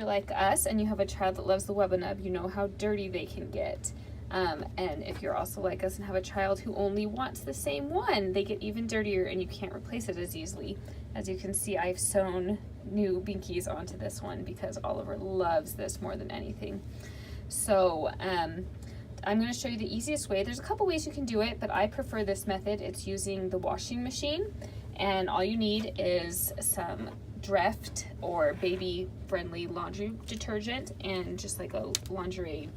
you're like us and you have a child that loves the Wubbanub, you know how dirty they can get. And if you're also like us and have a child who only wants the same one, they get even dirtier and you can't replace it as easily. As you can see, I've sewn new binkies onto this one because Oliver loves this more than anything. So I'm going to show you the easiest way. There's a couple ways you can do it, but I prefer this method. It's using the washing machine, and all you need is some Dreft or baby friendly laundry detergent and just like a lingerie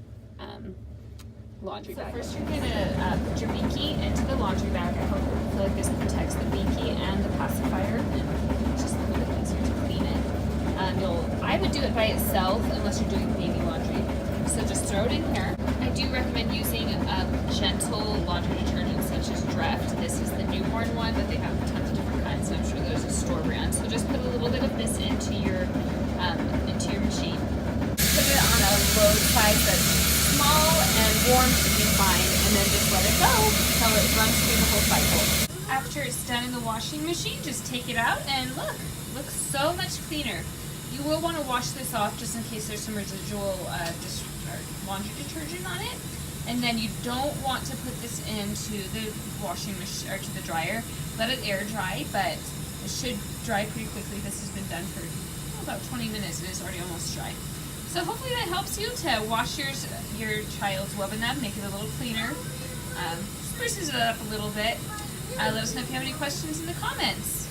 laundry bag. So first you're gonna put your binky into the laundry bag. I feel like this protects the binky and the pacifier, and it's just a little bit easier to clean it. I would do it by itself unless you're doing baby laundry. So just throw it in here. I do recommend using gentle laundry detergent such as Dreft. This is the newborn one, but they have tons of different kinds, and I'm sure there's a store brand. So just put a little bit of this into your machine. Put it on a low side that's small and warm should be fine, and then just let it go until it runs through the whole cycle. After it's done in the washing machine, just take it out and look, looks so much cleaner. You will want to wash this off just in case there's some residual laundry detergent on it, and then you don't want to put this into the washing machine or to the dryer. Let it air dry, but it should dry pretty quickly. This has been done for about 20 minutes and it's already almost dry. So hopefully that helps you to wash your child's Wubbanub, make it a little cleaner, spruces it up a little bit. Let us know if you have any questions in the comments.